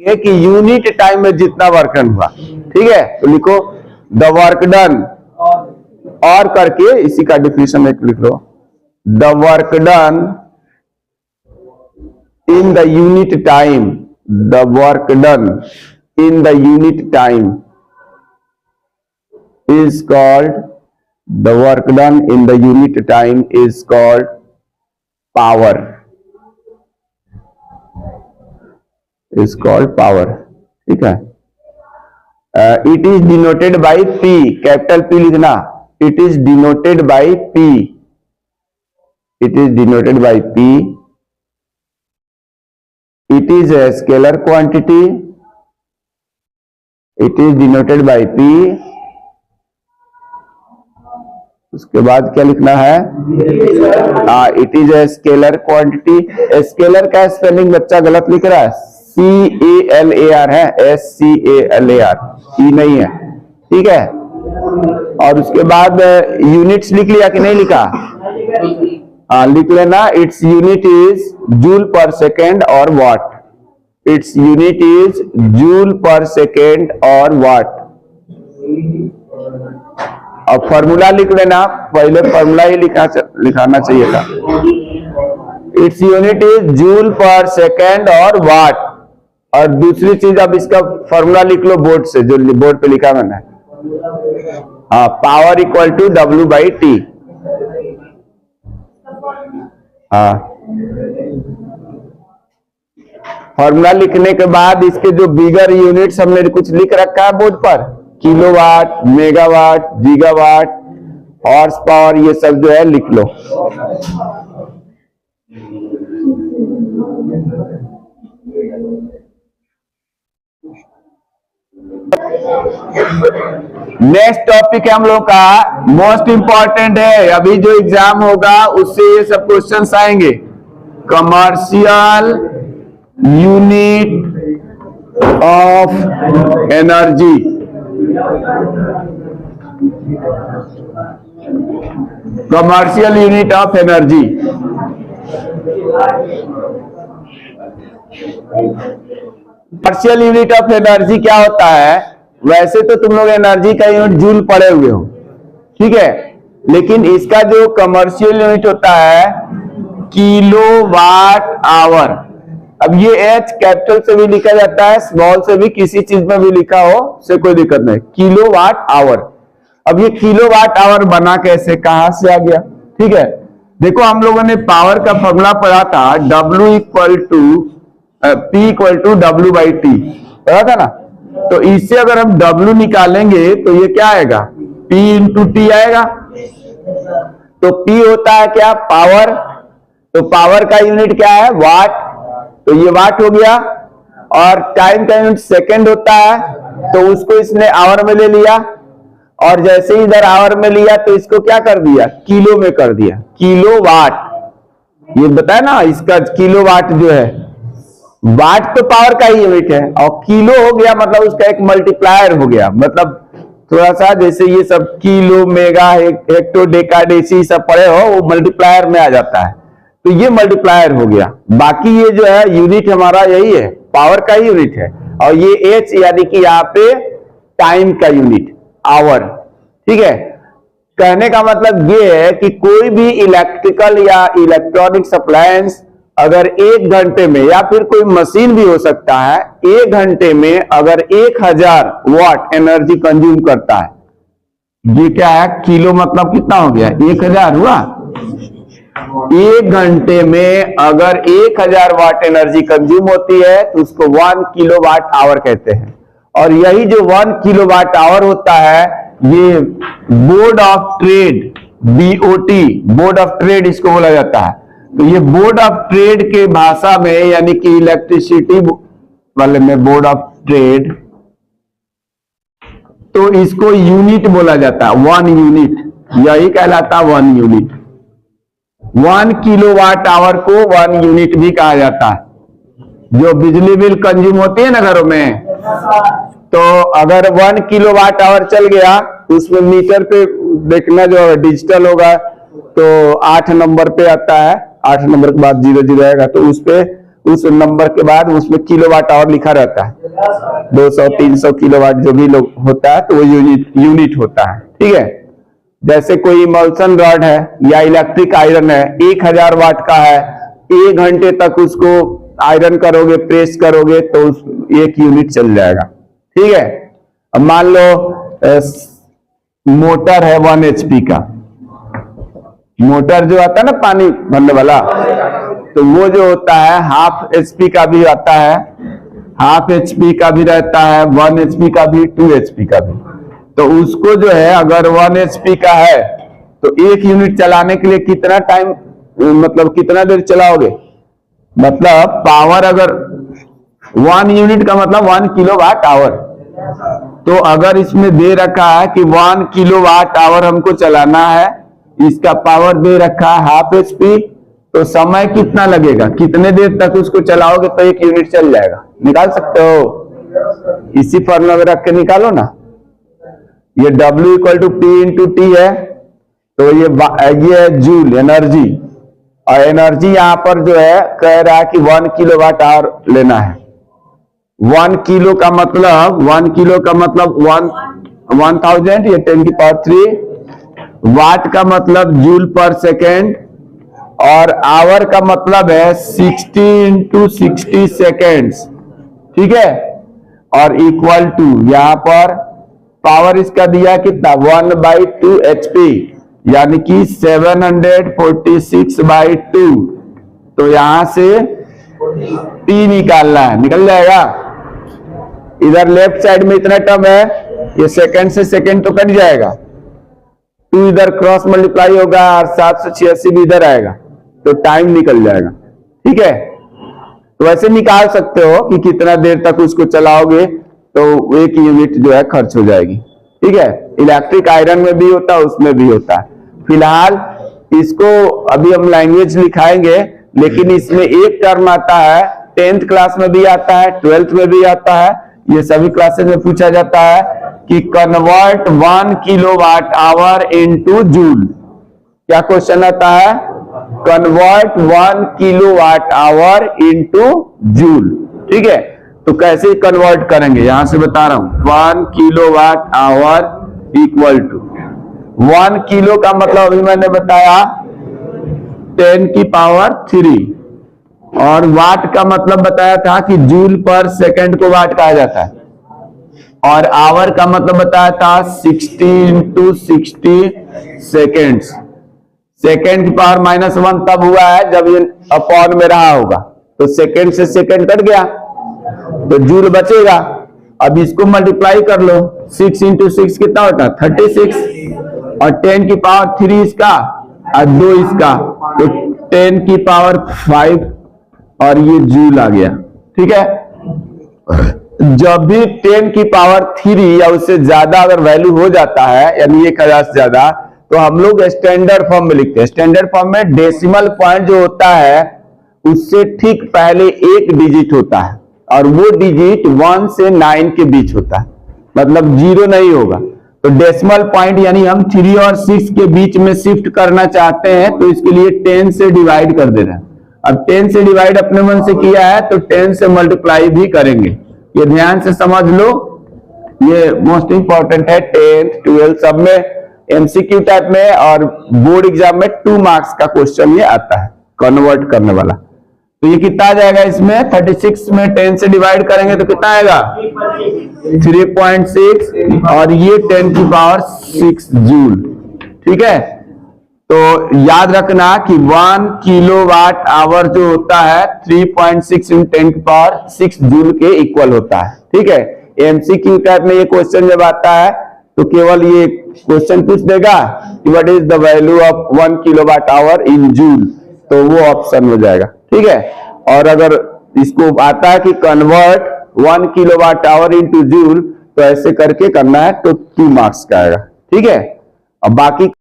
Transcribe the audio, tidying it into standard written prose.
ये कि unit time में जितना वर्क डन हुआ, ठीक है। तो लिखो द वर्क डन और करके इसी का डिफिनेशन एक लिख लो, the work done in the unit time, the work done in the unit time is called, the work done in the unit time is called power, is called power, ठीक है। It is denoted by P, capital P लिखना, it is denoted by P, it is denoted by P, it is a scalar quantity, it is denoted by P। उसके बाद क्या लिखना है, it is a scalar quantity. Scalar का spelling बच्चा गलत लिख रहा है, CALAR है, SCALAR, ई नहीं है, ठीक है। और उसके बाद यूनिट्स लिख लिया कि नहीं लिखा, लिख लेना, its unit is joule per second और watt, its unit is joule per second और वाट। अब फॉर्मूला लिख लेना, पहले फॉर्मूला ही लिखाना चाहिए था, it's unit is joule per second और वाट। और दूसरी चीज, अब इसका फॉर्मूला लिख लो बोर्ड से, जो बोर्ड पे लिखा मैंने, power equal to W/T। Formula लिखने के बाद इसके जो बिगर यूनिट्स हमने कुछ लिख रखा है बोर्ड पर, kilowatt, megawatt, gigawatt, horse power, ये सब जो है लिख लो। नेक्स्ट टॉपिक है हम लोग का, मोस्ट इंपॉर्टेंट है, अभी जो एग्जाम होगा उससे ये सब क्वेश्चंस आएंगे। Commercial unit of energy, commercial unit of energy. Commercial unit of energy क्या होता है, वैसे तो तुम लोग एनर्जी का यूनिट जूल पढ़े हुए हो, ठीक है, लेकिन इसका जो कमर्शियल यूनिट होता है किलोवाट आवर। अब ये H कैपिटल से भी लिखा जाता है, स्मॉल से भी, किसी चीज में भी लिखा हो से कोई दिक्कत नहीं, किलोवाट आवर। अब ये किलोवाट आवर बना कैसे, कहां से आ गया, ठीक है। देखो हम लोगों ने पावर का फॉर्मूला पढ़ा था, W equal to P equal to W/T पढ़ा था ना। तो इससे अगर हम W निकालेंगे तो ये क्या आएगा, P इंटू T आएगा। तो P होता है क्या, पावर, तो पावर का यूनिट क्या है, वाट, तो ये वाट हो गया। और टाइम का यूनिट सेकंड होता है, तो उसको इसने आवर में ले लिया, और जैसे ही इधर आवर में लिया तो इसको क्या कर दिया, किलो में कर दिया, किलोवाट। ये बताया ना, इसका किलोवाट जो है, वाट तो पावर का ही यूनिट है, और किलो हो गया मतलब उसका एक मल्टीप्लायर हो गया। मतलब थोड़ा सा जैसे ये सब kilo, mega, hecto, deca, deci सब पढ़े हो, वो मल्टीप्लायर में आ जाता है, तो ये मल्टीप्लायर हो गया। बाकी ये जो है यूनिट हमारा यही है, पावर का ही यूनिट है। और ये H यानी कि यहाँ पे टाइम का यूनिट, आवर, ठीक है। कहने का मतलब ये है कि कोई भी इलेक्ट्रिकल या इलेक्ट्रॉनिक अप्लायंस अगर 1 घंटे में, या फिर कोई मशीन भी हो सकता है, 1 घंटे में अगर 1000 वाट एनर्जी कंज्यूम करता है, ये क्या है, किलो मतलब कितना हो गया, 1000 हुआ। 1 घंटे में अगर 1000 वाट एनर्जी कंज्यूम होती है तो उसको 1 किलोवाट आवर कहते हैं। और यही जो 1 किलोवाट आवर होता है, ये board of trade, BOT, board of trade इसको बोला जाता है। तो ये बोर्ड ऑफ ट्रेड के भाषा में, यानी कि इलेक्ट्रिसिटी वाले में बोर्ड ऑफ ट्रेड, तो इसको यूनिट बोला जाता है, 1 यूनिट, यही कहलाता है 1 यूनिट। 1 किलोवाट आवर को 1 यूनिट भी कहा जाता है। जो बिजली बिल कंज्यूम होती है ना घरों में, तो अगर 1 किलोवाट आवर चल गया तो उसमें मीटर पे देखना, जो डिजिटल होगा तो 8 नंबर पे आता है, 8 नंबर के बाद 00 आएगा, तो उस पे उस नंबर के बाद उसमें किलोवाट आवर लिखा रहता है, 200 300 किलोवाट जो भी लोग होता है तो वो यूनिट होता है। ठीक है, जैसे कोई इमल्सन रॉड है या इलेक्ट्रिक आयरन है, 1000 वाट का है, 1 घंटे तक उसको आयरन करोगे, प्रेस करोगे तो 1 यूनिट चल जाएगा। ठीक है, अब मान लो मोटर है 1 HP का, मोटर जो आता है ना पानी भरने वाला, तो वो जो होता है 1/2 HP का भी आता है, 1/2 HP का भी रहता है, 1 HP का भी, 2 HP का भी। तो उसको जो है अगर 1 HP का है तो 1 यूनिट चलाने के लिए कितना टाइम, मतलब कितना देर चलाओगे, मतलब पावर अगर 1 यूनिट का मतलब 1 किलोवाट आवर, तो अगर इसमें दे रखा है कि 1 किलोवाट आवर हमको चलाना है, इसका पावर दे रखा है 1/2 HP, तो समय कितना लगेगा, कितने देर तक उसको चलाओगे तो 1 यूनिट चल जाएगा, निकाल सकते हो। इसी फॉर्मूला में रख के निकालो ना, ये W = P × T है, तो ये है जूल एनर्जी, और एनर्जी यहां पर जो है कह रहा है कि 1 किलोवाट आवर लेना है। 1 किलो का मतलब 1000 या 10⁻³ वाट का मतलब जूल पर सेकेंड, और आवर का मतलब है 60 × 60 सेकेंड्स। ठीक है, और इक्वल टू यहां पर पावर इसका दिया कितना 1/2 HP, यानी कि 746/2, तो यहां से T निकालना है, निकल जाएगा। इधर लेफ्ट साइड में इतना टर्म है, ये सेकंड से सेकंड तो कट जाएगा, 2 इधर क्रॉस मल्टीप्लाई होगा और 786 भी इधर आएगा, तो टाइम निकल जाएगा। ठीक है, तो वैसे निकाल सकते हो कि कितना देर तक उसको चलाओगे तो 1 यूनिट जो है खर्च हो जाएगी। ठीक है, इलेक्ट्रिक आयरन में भी होता है, उसमें भी होता है। फिलहाल इसको अभी हम लैंग्वेज लिखाएंगे, लेकिन इसमें एक टर्म आता है, 10th क्लास में भी आता है, 12th में भी आता है, ये सभी क्लासेस में पूछा जाता है कि convert 1 kilowatt our into joule. क्या क्वेश्चन आता है, convert 1 kilowatt our into joule. ठीक है, तो कैसे कन्वर्ट करेंगे यहां से बता रहा हूं। 1 kilowatt hour equal to 1 kilo का मतलब अभी मैंने बताया 10⁻³ और वाट का मतलब बताया था कि जूल पर सेकंड को वाट कहा जाता है, और आवर का मतलब बताया था 60 × 60 सेकेंड्स। सेकेंड की पावर -1 तब हुआ है जब ये अपॉन में रहा होगा, तो सेकेंड से सेकेंड कट गया तो जूल बचेगा। अब इसको मल्टीप्लाई कर लो, 6 × 6 कितना होता है 36, और 10⁻³ इसका और 2 इसका, तो 10⁵ और ये जूल आ गया। ठीक है, जब भी 10⁻³ या उससे ज्यादा अगर वैल्यू हो जाता है, यानी 1000 से ज्यादा, तो हम लोग स्टैंडर्ड फॉर्म में लिखते हैं। स्टैंडर्ड फॉर्म में डेसिमल पॉइंट जो होता है उससे ठीक पहले एक डिजिट होता है, और वो डिजिट 1 से 9 के बीच होता है, मतलब 0 नहीं होगा। तो डेसिमल पॉइंट यानी हम 3 और 6 के बीच में शिफ्ट करना चाहते हैं, तो इसके लिए 10 से डिवाइड कर दे रहे हैं। अब 10 से डिवाइड अपने मन से किया है तो 10 से मल्टीप्लाई भी करेंगे, ये ध्यान से समझ लो, ये मोस्ट इंपॉर्टेंट है। 10th 12th सब में एमसीक्यू टाइप में और बोर्ड एग्जाम में 2 मार्क्स का क्वेश्चन ये आता है कन्वर्ट करने वाला। तो ये कितना आ जाएगा, इसमें 36 में 10 से डिवाइड करेंगे तो कितना आएगा 3.6, और ये 10⁻6 जूल। ठीक है, तो याद रखना कि 1 किलोवाट आवर जो होता है 3.6 × 10⁻6 जूल के इक्वल होता है। ठीक है, एमसीक्यू टाइप में ये क्वेश्चन जब आता है तो केवल ये क्वेश्चन पूछ देगा कि what is the value of 1 kilowatt our in joule, तो वो ऑप्शन हो जाएगा। ठीक है, और अगर इसको आता है कि convert 1 kilowatt our into joule, तो ऐसे करके करना है तो 2 मार्क्स का आएगा। ठीक है, अब बाकी